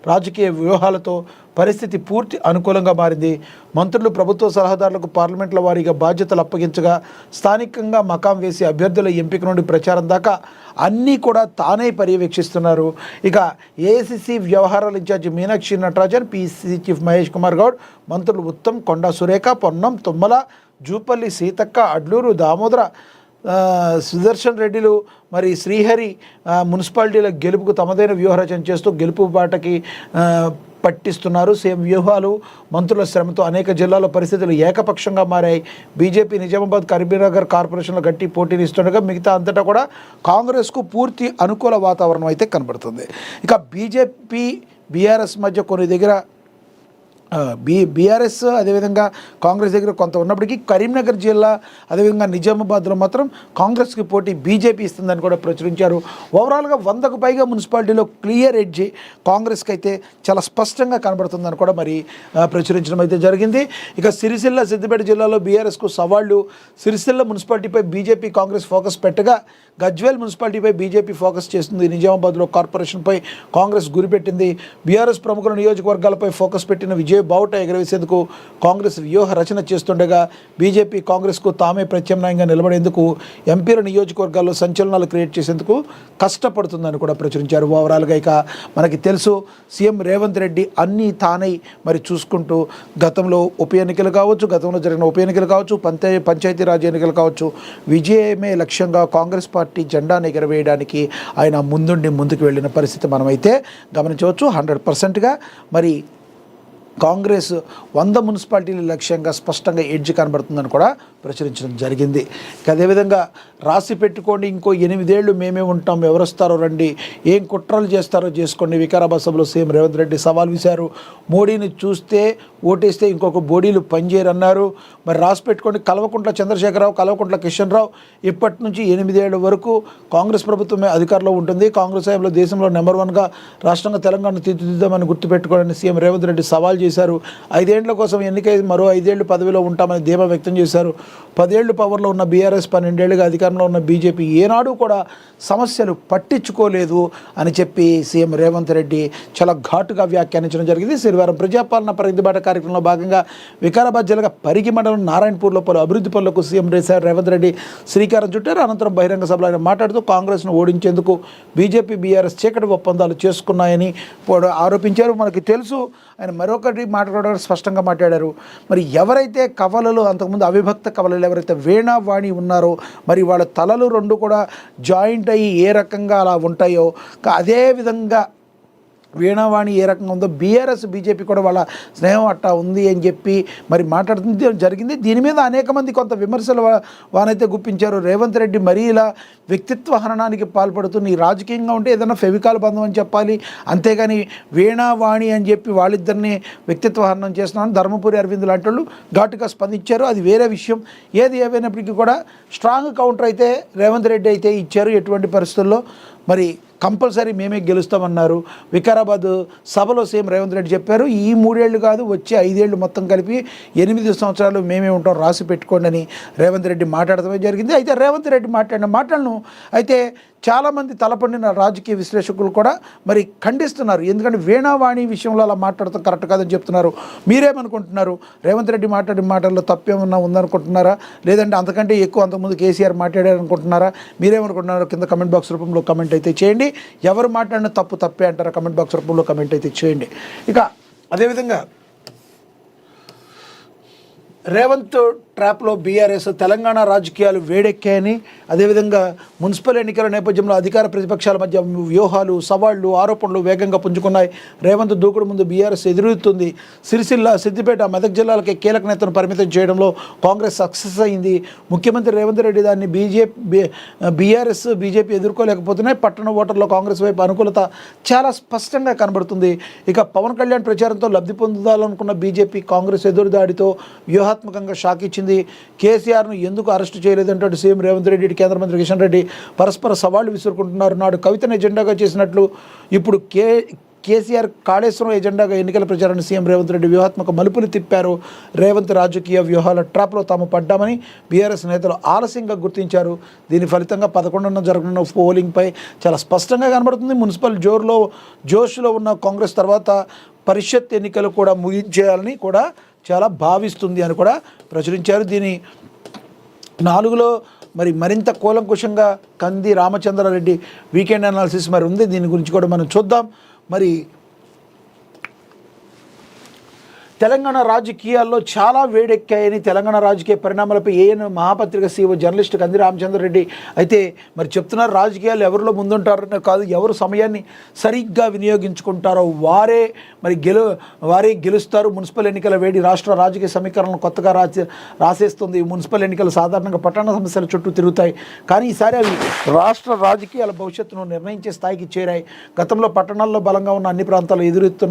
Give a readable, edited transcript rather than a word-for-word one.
రాజకీయ వ్యూహాలతో పరిస్థితి పూర్తి అనుకూలంగా మారింది. మంత్రులు ప్రభుత్వ సలహాదారులకు పార్లమెంట్ల వారీగా బాధ్యతలు అప్పగించగా స్థానికంగా మకాం వేసి అభ్యర్థుల ఎంపిక నుండి ప్రచారం దాకా అన్నీ కూడా తానే పర్యవేక్షిస్తున్నారు. ఇక ఏఐసిసి వ్యవహారాల incharge Meenakshi Natarajan, PCC chief Mahesh Kumar Goud, మంత్రులు ఉత్తమ్, కొండా సురేఖ, పొన్నం, తుమ్మల, జూపల్లి సీతక్క, అడ్లూరు దామోదర, సుదర్శన్ రెడ్డిలు, మరి శ్రీహరి మున్సిపాలిటీల గెలుపుకు తమదైన వ్యూహరచన చేస్తూ గెలుపు బాటకి పట్టిస్తున్నారు. సేమ్ వ్యూహాలు, మంత్రుల శ్రమతో అనేక జిల్లాల్లో పరిస్థితులు ఏకపక్షంగా మారాయి. బీజేపీ నిజామాబాద్, కరీంనగర్ కార్పొరేషన్లో గట్టి పోటీని ఇస్తుండగా మిగతా అంతటా కూడా కాంగ్రెస్కు పూర్తి అనుకూల వాతావరణం అయితే కనబడుతుంది. ఇక బీజేపీ బీఆర్ఎస్ మధ్య కొన్ని దగ్గర బీఆర్ఎస్ అదేవిధంగా కాంగ్రెస్ దగ్గర కొంత ఉన్నప్పటికీ కరీంనగర్ జిల్లా అదేవిధంగా నిజామాబాద్లో మాత్రం కాంగ్రెస్కి పోటీ బీజేపీ ఇస్తుందని కూడా ప్రచురించారు. ఓవరాల్గా 100కు పైగా మున్సిపాలిటీలో క్లియర్ ఎడ్జి కాంగ్రెస్కి అయితే చాలా స్పష్టంగా కనబడుతుందని కూడా మరి ప్రచురించడం అయితే జరిగింది. ఇక సిరిసిల్ల, సిద్దిపేట జిల్లాలో బీఆర్ఎస్కు సవాళ్లు. సిరిసిల్ల మున్సిపాలిటీపై బీజేపీ కాంగ్రెస్ ఫోకస్ పెట్టగా గజ్వేల్ మున్సిపాలిటీపై బీజేపీ ఫోకస్ చేస్తుంది. నిజామాబాద్లో కార్పొరేషన్పై కాంగ్రెస్ గురిపెట్టింది. బీఆర్ఎస్ ప్రముఖుల నియోజకవర్గాలపై ఫోకస్ పెట్టిన విజయ్ బావుట ఎగరవేసేందుకు కాంగ్రెస్ వ్యూహ రచన చేస్తుండగా బీజేపీ కాంగ్రెస్కు తామే ప్రత్యామ్నాయంగా నిలబడేందుకు ఎంపీల నియోజకవర్గాల్లో సంచలనాలు క్రియేట్ చేసేందుకు కష్టపడుతుందని కూడా ప్రచురించారు. ఓవరాల్గా ఇక మనకి తెలుసు, సీఎం రేవంత్ రెడ్డి అన్నీ తానై మరి చూసుకుంటూ గతంలో గతంలో జరిగిన ఉప ఎన్నికలు కావచ్చు, పంచాయతీరాజ్ ఎన్నికలు కావచ్చు, విజయమే లక్ష్యంగా కాంగ్రెస్ పార్టీ జెండాను ఎగరవేయడానికి ఆయన ముందుకు వెళ్ళిన పరిస్థితి మనమైతే గమనించవచ్చు. 100%గా మరి కాంగ్రెస్ 100 మున్సిపాలిటీల లక్ష్యంగా స్పష్టంగా ఎడ్జ్ కనబడుతుందని కూడా ప్రచురించడం జరిగింది. అదేవిధంగా రాసి పెట్టుకోండి, ఇంకో 8 ఏళ్ళు మేమే ఉంటాం, ఎవరు వస్తారో రండి, ఏం కుట్రలు చేస్తారో చేసుకోండి. వికారాబాద్ సభలో సీఎం రేవంత్ రెడ్డి సవాల్ విసారు. మోడీని చూస్తే ఓటేస్తే ఇంకొక బోడీలు పనిచేయరన్నారు. మరి రాసి పెట్టుకోండి, కల్వకుంట్ల చంద్రశేఖరరావు, కల్వకుంట్ల కిషన్ రావు ఇప్పటి నుంచి 8 ఏళ్ల వరకు కాంగ్రెస్ ప్రభుత్వమే అధికారంలో ఉంటుంది. కాంగ్రెస్ హయాంలో దేశంలో నెంబర్ 1గా రాష్ట్రంగా తెలంగాణ తీర్చిదిద్దామని గుర్తుపెట్టుకోవాలని సీఎం రేవంత్ రెడ్డి సవాల్ చేశారు. 5 ఏళ్ల కోసం ఎన్నికై మరో 5 ఏళ్లు పదవిలో ఉంటామని ధీమా వ్యక్తం చేశారు. 10 ఏళ్లు పవర్లో ఉన్న బీఆర్ఎస్, 12 ఏళ్లుగా అధికారంలో ఉన్న బీజేపీ ఏనాడు కూడా సమస్యలు పట్టించుకోలేదు అని చెప్పి సీఎం రేవంత్ రెడ్డి చాలా ఘాటుగా వ్యాఖ్యానించడం జరిగింది. శనివారం ప్రజాపాలన పరిధిబాట కార్యక్రమంలో భాగంగా వికారాబాద్ జిల్లా పరిగి మండలం నారాయణపూర్లో పలు అభివృద్ధి పనులకు సీఎం రేవంత్ రెడ్డి శ్రీకారం చుట్టారు. అనంతరం బహిరంగ సభలో ఆయన మాట్లాడుతూ కాంగ్రెస్ను ఓడించేందుకు బీజేపీ, బీఆర్ఎస్ చీకటి ఒప్పందాలు చేసుకున్నాయని ఆరోపించారు. మనకి తెలుసు, ఆయన మరొకటి మాట్లాడారు, స్పష్టంగా మాట్లాడారు. మరి ఎవరైతే కవలలు, అంతకుముందు అవిభక్త కవలలు ఎవరైతే వీణావాణి ఉన్నారో మరి వాళ్ళ తలలు 2 కూడా జాయింట్ అయ్యి ఏ రకంగా అలా ఉంటాయో అదే విధంగా వీణావాణి ఏ రకంగా ఉందో బీఆర్ఎస్, బీజేపీ కూడా వాళ్ళ స్నేహం అట్టా ఉంది అని చెప్పి మరి మాట్లాడుతుంది జరిగింది. దీని మీద అనేక మంది కొంత విమర్శలు వానైతే గుప్పించారు. రేవంత్ రెడ్డి మరీ ఇలా వ్యక్తిత్వ హననానికి పాల్పడుతూ నీ రాజకీయంగా ఉంటే ఏదైనా ఫెవికాల్ బంధం అని చెప్పాలి, అంతేగాని వీణావాణి అని చెప్పి వాళ్ళిద్దరిని వ్యక్తిత్వ హననం చేస్తున్నాను ధర్మపురి అరవింద్ లాంటి వాళ్ళు ఘాటుగా స్పందించారు. అది వేరే విషయం. ఏది ఏమైనప్పటికీ కూడా స్ట్రాంగ్ కౌంటర్ అయితే రేవంత్ రెడ్డి అయితే ఇచ్చారు. ఎటువంటి పరిస్థితుల్లో మరి కంపల్సరీ మేమే గెలుస్తామన్నారు. వికారాబాద్ సభలో సీఎం రేవంత్ రెడ్డి చెప్పారు, ఈ 3 ఏళ్ళు కాదు వచ్చే 5 ఏళ్ళు మొత్తం కలిపి 8 సంవత్సరాలు మేమే ఉంటాం, రాసి పెట్టుకోండి అని రేవంత్ రెడ్డి మాట్లాడటమే జరిగింది. అయితే రేవంత్ రెడ్డి మాట్లాడిన మాటలను అయితే చాలామంది తలపండిన రాజకీయ విశ్లేషకులు కూడా మరి ఖండిస్తున్నారు. ఎందుకంటే వీణావాణి విషయంలో అలా మాట్లాడటం కరెక్ట్ కాదని చెప్తున్నారు. మీరేమనుకుంటున్నారు? రేవంత్ రెడ్డి మాట్లాడిన మాటల్లో తప్పేమన్నా ఉందనుకుంటున్నారా, లేదంటే అంతకంటే ఎక్కువ అంతకుముందు కేసీఆర్ మాట్లాడారనుకుంటున్నారా? మీరేమనుకుంటున్నారో కింద కమెంట్ బాక్స్ రూపంలో కమెంట్ అయితే చేయండి. ఎవరు మాట్లాడిన తప్పే అంటారా? కమెంట్ బాక్స్ రూపంలో కమెంట్ అయితే చేయండి. ఇక అదేవిధంగా రేవంత్ ట్రాప్లో బీఆర్ఎస్, తెలంగాణ రాజకీయాలు వేడెక్కాయని, అదేవిధంగా మున్సిపల్ ఎన్నికల నేపథ్యంలో అధికార ప్రతిపక్షాల మధ్య వ్యూహాలు, సవాళ్లు, ఆరోపణలు వేగంగా పుంజుకున్నాయి. రేవంత్ దూకుడు ముందు బీఆర్ఎస్ ఎదురుతుంది. సిరిసిల్ల, సిద్దిపేట, మెదక్ జిల్లాలకి కీలక నేతను పరిమితం చేయడంలో కాంగ్రెస్ సక్సెస్ అయింది. ముఖ్యమంత్రి రేవంత్ రెడ్డి దాన్ని బీఆర్ఎస్, బీజేపీ ఎదుర్కోలేకపోతున్నాయి. పట్టణ ఓటర్లో కాంగ్రెస్ వైపు అనుకూలత చాలా స్పష్టంగా కనబడుతుంది. ఇక పవన్ కళ్యాణ్ ప్రచారంతో లబ్ధి పొందాలనుకున్న బీజేపీ కాంగ్రెస్ ఎదురుదాడితో వ్యూహాత్మకంగా షాక్ ఇచ్చింది. కేసీఆర్ను ఎందుకు అరెస్టు చేయలేదంటే సీఎం రేవంత్ రెడ్డి, కేంద్ర మంత్రి కిషన్ రెడ్డి పరస్పర సవాళ్లు విసురుకుంటున్నారు. నాడు కవితను ఎజెండాగా చేసినట్లు ఇప్పుడు కేసీఆర్ కాళేశ్వరం ఎజెండాగా ఎన్నికల ప్రచారాన్ని సీఎం రేవంత్ రెడ్డి వ్యూహాత్మక మలుపులు తిప్పారు. రేవంత్ రాజకీయ వ్యూహాల ట్రాప్లో తాము పడ్డామని బీఆర్ఎస్ నేతలు ఆలస్యంగా గుర్తించారు. దీని ఫలితంగా 11న జరగనున్న పోలింగ్పై చాలా స్పష్టంగా కనబడుతుంది. మున్సిపల్ జోష్లో ఉన్న కాంగ్రెస్ తర్వాత పరిషత్ ఎన్నికలు కూడా ముగించేయాలని కూడా చాలా భావిస్తుంది అని కూడా ప్రచురించారు. దీని 4లో మరింత కూలంకుషంగా కంది రామచంద్రారెడ్డి వీకెండ్ అనాలిసిస్ ఉంది. దీని గురించి కూడా మనం చూద్దాం. తెలంగాణ రాజకీయాల్లో చాలా వేడెక్కాయని తెలంగాణ రాజకీయ పరిణామాలపై ఏఎన్ మహాపత్రిక సీఓ జర్నలిస్ట్ కంది రామచంద్రారెడ్డి అయితే చెప్తున్నారు. రాజకీయాలు ఎవరిలో ముందుంటారనే కాదు, ఎవరు సమయాన్ని సరిగ్గా వినియోగించుకుంటారో వారే గెలుస్తారు. మున్సిపల్ ఎన్నికల వేడి రాష్ట్ర రాజకీయ సమీకరణను కొత్తగా రాసేస్తుంది. మున్సిపల్ ఎన్నికలు సాధారణంగా పట్టణ సమస్యల చుట్టూ తిరుగుతాయి, కానీ ఈసారి అవి రాష్ట్ర రాజకీయాల భవిష్యత్తును నిర్ణయించే స్థాయికి చేరాయి. గతంలో పట్టణాల్లో బలంగా ఉన్న అన్ని ప్రాంతాలు ఎదురెత్తున్న